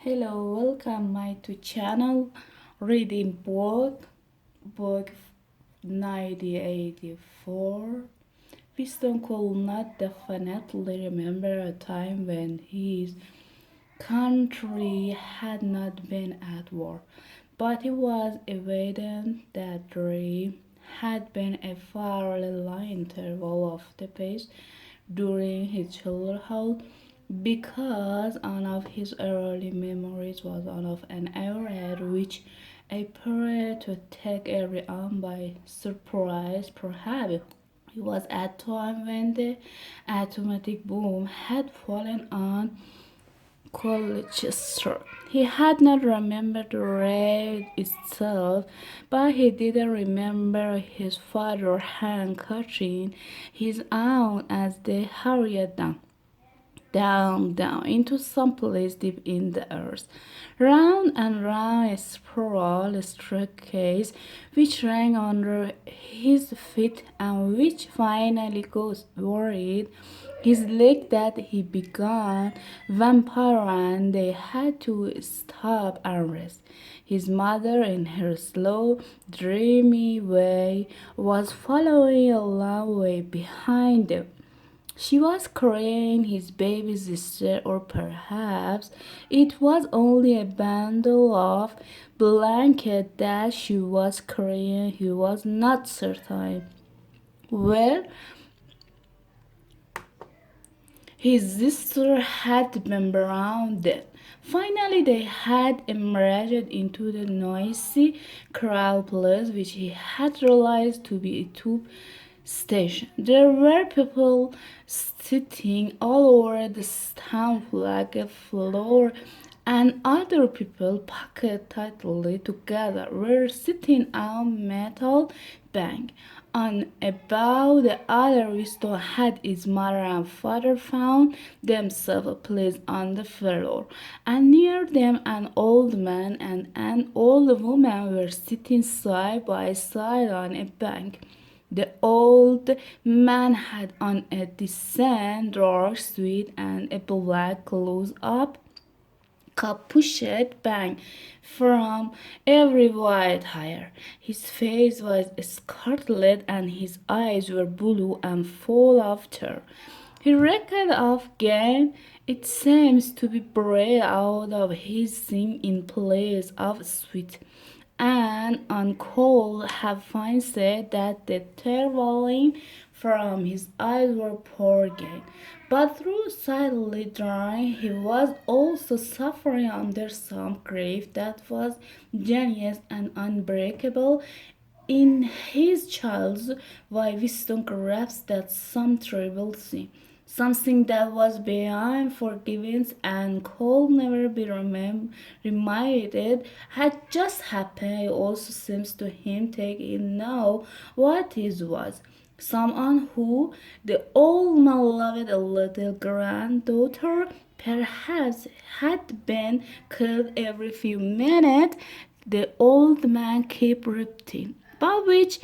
Hello, welcome my to channel reading book 1984. Winston could not definitely remember a time when his country had not been at war, but it was evident that there had been a fairly long interval of the peace during his childhood because one of his early memories was one of an era at which appeared to take everyone by surprise. Perhaps it was at time when the atomic bomb had fallen on Colchester. He had not remembered the raid itself, but he did remember his father handcuffing his aunt as they hurried down into some place deep in the earth. Round and round a spiral staircase which ran under his feet and which finally got worried his leg that he began vampire and they had to stop and rest. His mother, in her slow, dreamy way, was following a long way behind them. She was carrying his baby sister, or perhaps it was only a bundle of blanket that she was carrying. He was not certain. Well, his sister had been around then. Finally, they had emerged into the noisy, crowded place which he had realized to be a tube station. There were people sitting all over the stamp like a floor, and other people packed tightly together were sitting on metal bank. On about the other Winston had his mother and father found themselves placed on the floor, and near them an old man and an old woman were sitting side by side on a bank. The old man had on a decent dark suit and a black close-up capuched bang from every white hair. His face was scarlet and his eyes were blue and full of terror. He reeked of gain. It seems to be bred out of his sin in place of sweet. And Uncle Havine said that the traveling from his eyes were poor gain. But through silently drying, he was also suffering under some grief that was genuine and unbreakable. In his child's why Winston grasped that some terrible thing, something that was beyond forgiveness and could never be reminded, had just happened. It also seems to him take in now what it was. Someone who the old man loved a little granddaughter perhaps had been killed every few minutes. The old man kept repeating, but which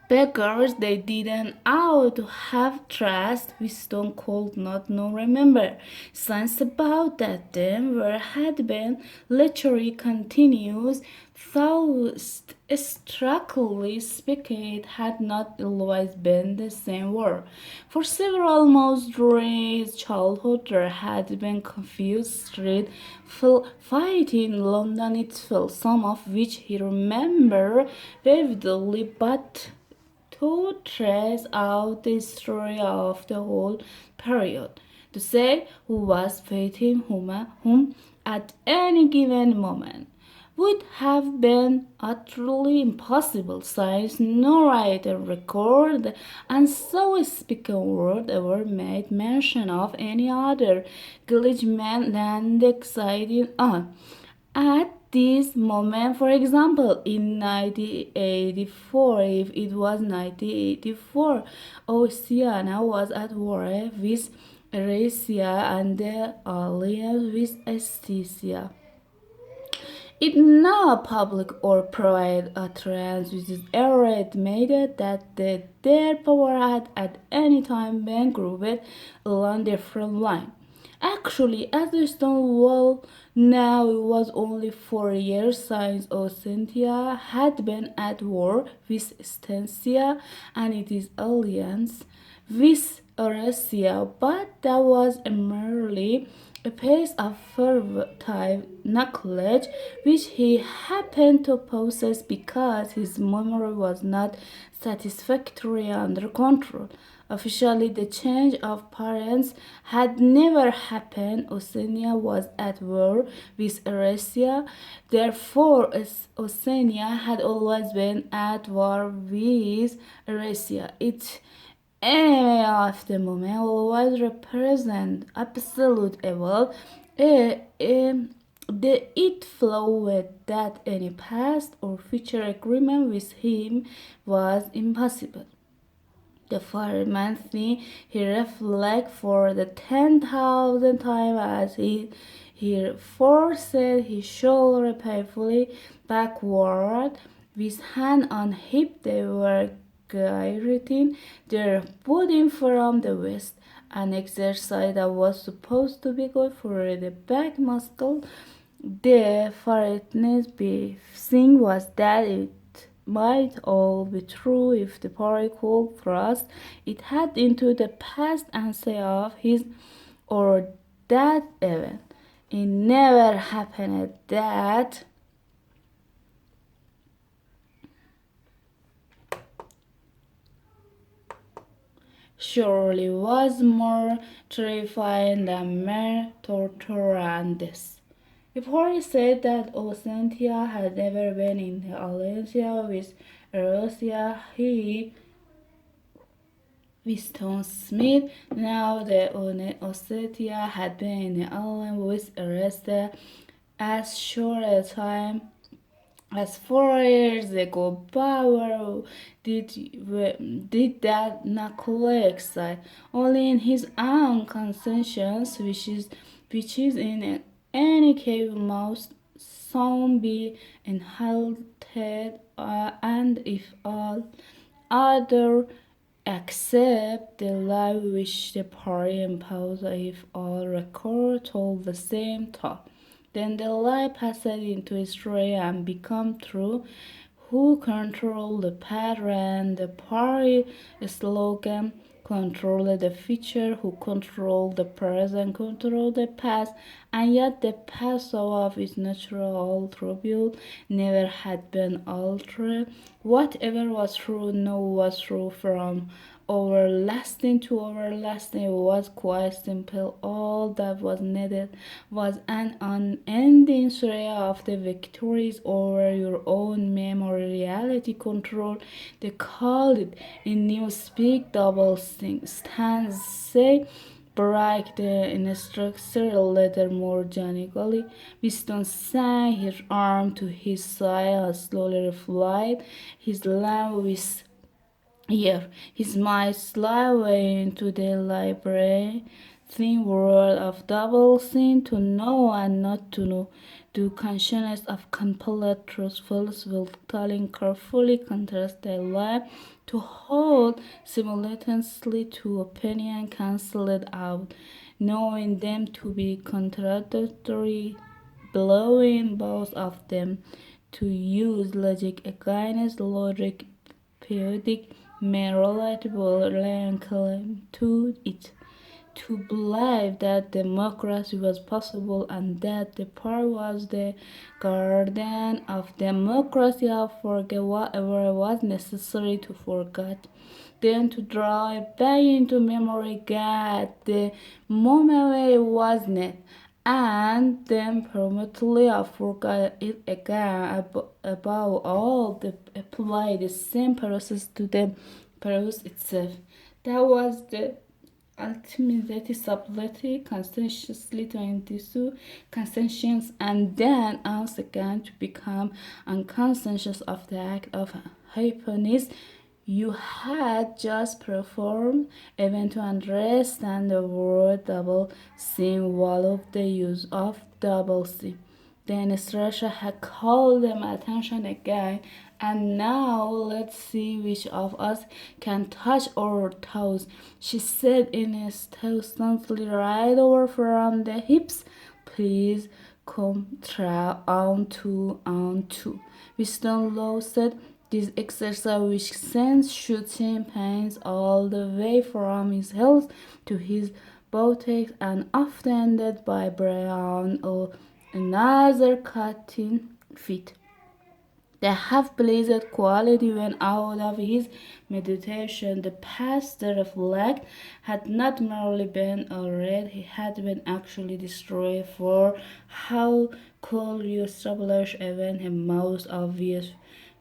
beggars they didn't ought to have trust Winston could not no remember. Since about that then where had been literary continuous, though strictly speaking it had not always been the same word. For several months during his childhood there had been confused street fighting in London itself, some of which he remembered vividly, but to trace out the story of the whole period, to say who was fighting whom at any given moment would have been utterly impossible since no writer record and so speaking word ever made mention of any other engagement than the exciting on. At this moment, for example, in 1984, if it was 1984, Oceania was at war with Eurasia and the alliance with Aesthesia. It now public or private utterance which is estimated that their power had at any time been grouped along different lines. Actually, as the Stonewall now it was only 4 years since Ocentia had been at war with Stensia and its alliance with Eurasia, but that was merely a piece of fertile knowledge which he happened to possess because his memory was not satisfactorily under control. Officially, the change of parents had never happened. Oceania was at war with Eurasia. Therefore, Oceania had always been at war with Eurasia. Its enemy of the moment always represent absolute evil. It flowed that any past or future agreement with him was impossible. The fireman he reflected for the 10,000th time as he forced his shoulder painfully backward. With hand on hip, they were gyrating their body from the west, an exercise that was supposed to be good for the back muscle. The funniest thing was that it might all be true if the party could thrust its head into the past and say of his or that event. It never happened that surely was more terrifying than mere torture and this. If Harry said that Ocentia had never been in the alliance with Eurasia, he Winston Smith, now the Ossetia had been in the alliance with Eurasia as short a time as 4 years ago. Bauer did that not collect only in his own conscience, which is in any case must soon be inhaled, and if all other accept the lie which the party imposed, if all record told the same thought, then the lie passed into history and become true. Who control the pattern? The party slogan control the future, who control the present, control the past, and yet the past so of its natural attribute never had been altered. Whatever was true, no was true from everlasting to everlasting. It was quite simple. All that was needed was an unending story of the victories over your own memory, reality control. They called it in Newspeak double stands say break the instructional letter more genially. Winston sank his arm to his side and slowly replied, his lamp with here, his mind slid away into the library, thin world of double sin, to know and not to know, to consciousness of complete truthfulness, will telling carefully contrast their life, to hold simultaneously to opinion cancelled out, knowing them to be contradictory, blowing both of them, to use logic against logic, periodic may relatable claim to it, to believe that democracy was possible and that the party was the guardian of democracy, of forget whatever was necessary to forget, then to draw it back into memory, get the moment where it wasn't, and then permanently I forgot it again. Above all, apply the same process to the process itself. That was the ultimate subtlety, conscientiously to into conscientious, and then once again to become unconscious of the act of happiness you had just performed, even to understand the word double symbol of the use of double C. The instructor had called them attention again And now let's see which of us can touch our toes, she said instantly, right over from the hips. Please come on to. Wisdom Law said this exercise which sends shooting pains all the way from his heels to his buttocks and often ended by Brian or another cutting fit. The half-blazed quality went out of his meditation. The past, the reflect, had not merely been a read, he had been actually destroyed. For how could you establish even a most obvious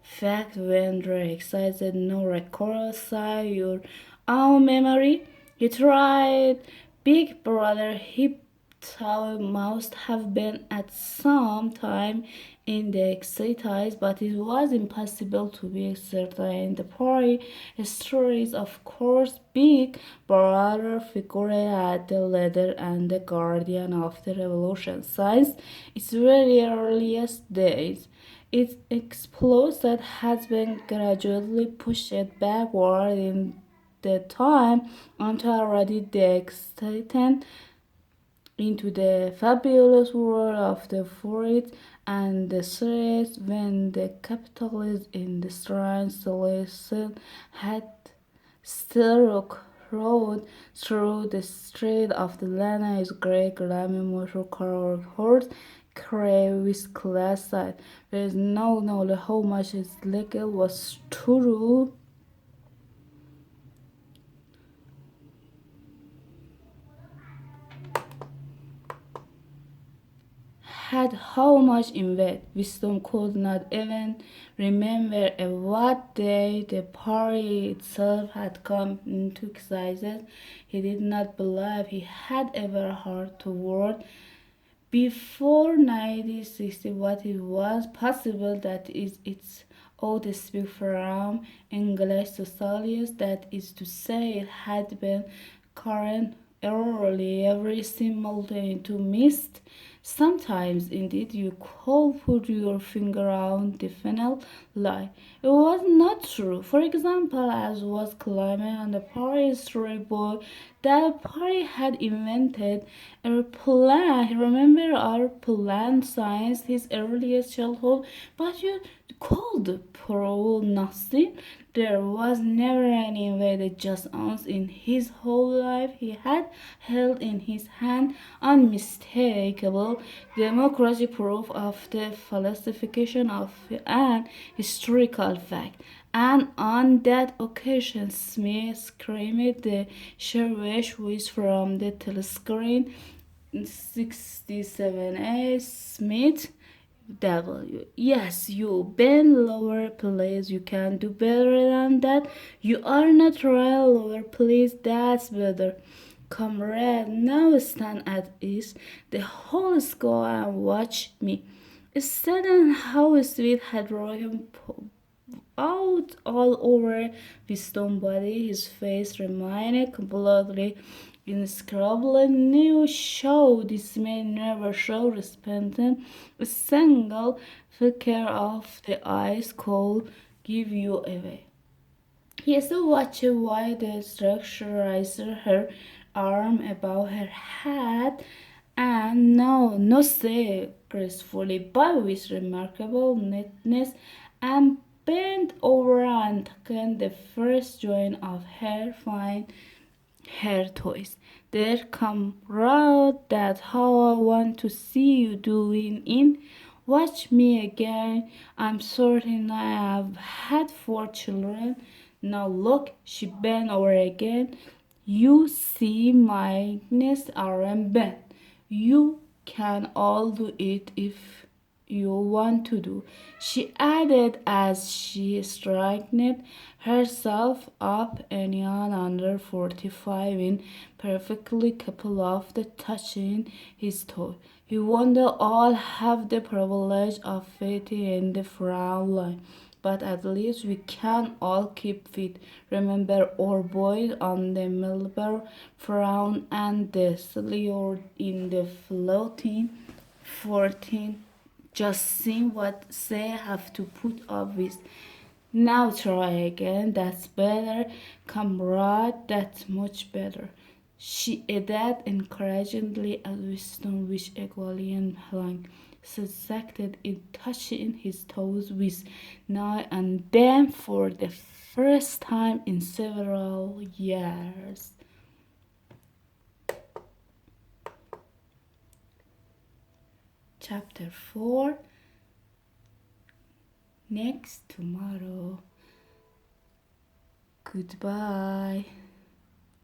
fact when they're excited, no reconcile your own memory? He tried. Big brother, he thought must have been at some time in the exercise, but it was impossible to be certain. The party stories, of course, Big Brother figured at the leader and the guardian of the revolution since its very earliest days. Its explosion has been gradually pushed backward in the time until already the excitement into the fabulous world of the forest and the streets when the capitalist in the strange solution had still rode through the street of the land his great glammy motor car or horse carried with class side. There is no knowledge how much his legal was true had how much in bed. Wisdom could not even remember at what day the party itself had come into existence. He did not believe he had ever heard the word before 1960 what it was possible that is its ought to speak from English socialists, that is to say, it had been current early every simultaneous to mist. Sometimes, indeed, you could put your finger on the final lie. It was not true. For example, as was claimed on the Paris story book, that Paris had invented a plan. Remember our plan since his earliest childhood, but you could prove nothing. There was never any invaded just once in his whole life. He had held in his hand unmistakable democracy proof of the falsification of an historical fact. And on that occasion, Smith screamed the sheriff which from the telescreen 67A Smith W. Yes, you bend lower, please. You can do better than that. You are not real lower, please. That's better. Comrade, now stand at ease. The whole school and watch me. Sudden how sweet had broken out all over his stone body. His face remained completely inscrutable. New show this man never showed repentant. A single flicker of the eyes could give you away. He still watched while the structure raised her arm above her head and no say gracefully but with remarkable neatness and bent over and took the first joint of her fine hair toys. There come round that how I want to see you doing in. Watch me again. I'm certain I have had 4 children. Now look, she bent over again. You see my knees aren't bent. You can all do it if you want to do, she added as she straightened herself up. Anyone under 45 in perfectly capable of the touching his toe. We wonder all have the privilege of fighting in the front line. But at least we can all keep fit. Remember our boys on the Melbourne front and the Sliour in the floating 14 just seeing what they have to put up with. Now try again, that's better. Comrade, that's much better. She added encouragingly as Winston wished Egwene Blank suspected in touching his toes with now and then for the first time in several years. Chapter 4 Next tomorrow. Goodbye.